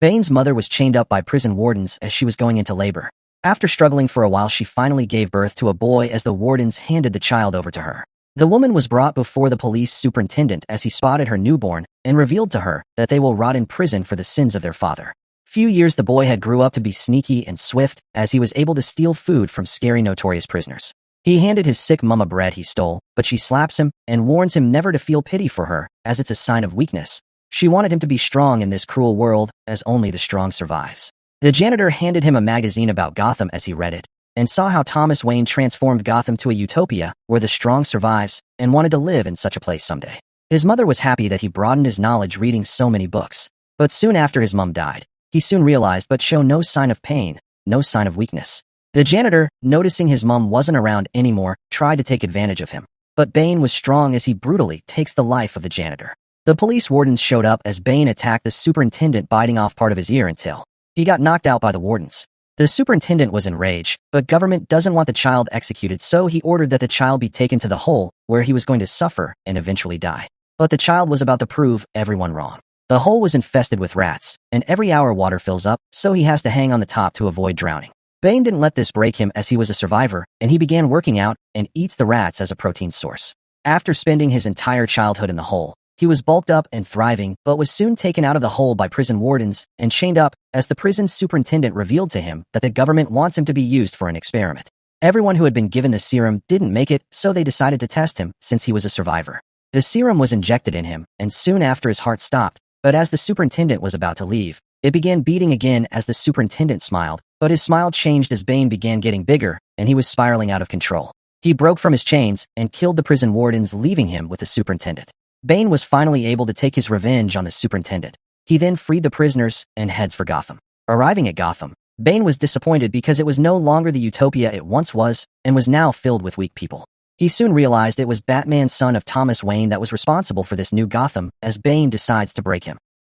Bane's mother was chained up by prison wardens as she was going into labor. After struggling for a while, she finally gave birth to a boy as the wardens handed the child over to her. The woman was brought before the police superintendent as he spotted her newborn and revealed to her that they will rot in prison for the sins of their father. Few years the boy had grew up to be sneaky and swift as he was able to steal food from scary notorious prisoners. He handed his sick mama bread he stole, but she slaps him and warns him never to feel pity for her as it's a sign of weakness. She wanted him to be strong in this cruel world as only the strong survives. The janitor handed him a magazine about Gotham as he read it, and saw how Thomas Wayne transformed Gotham to a utopia where the strong survives and wanted to live in such a place someday. His mother was happy that he broadened his knowledge reading so many books. But soon after his mom died, he soon realized but showed no sign of pain, no sign of weakness. The janitor, noticing his mom wasn't around anymore, tried to take advantage of him. But Bane was strong as he brutally takes the life of the janitor. The police wardens showed up as Bane attacked the superintendent, biting off part of his ear until he got knocked out by the wardens. The superintendent was enraged, but government doesn't want the child executed, so he ordered that the child be taken to the hole where he was going to suffer and eventually die. But the child was about to prove everyone wrong. The hole was infested with rats, and every hour water fills up, so he has to hang on the top to avoid drowning. Bane didn't let this break him as he was a survivor, and he began working out and eats the rats as a protein source. After spending his entire childhood in the hole, he was bulked up and thriving, but was soon taken out of the hole by prison wardens and chained up as the prison superintendent revealed to him that the government wants him to be used for an experiment. Everyone who had been given the serum didn't make it, so they decided to test him since he was a survivor. The serum was injected in him, and soon after his heart stopped, but as the superintendent was about to leave, it began beating again as the superintendent smiled, but his smile changed as Bane began getting bigger, and he was spiraling out of control. He broke from his chains and killed the prison wardens, leaving him with the superintendent. Bane was finally able to take his revenge on the superintendent. He then freed the prisoners and heads for Gotham. Arriving at Gotham, Bane was disappointed because it was no longer the utopia it once was and was now filled with weak people. He soon realized it was Batman, son of Thomas Wayne, that was responsible for this new Gotham as Bane decides to break him.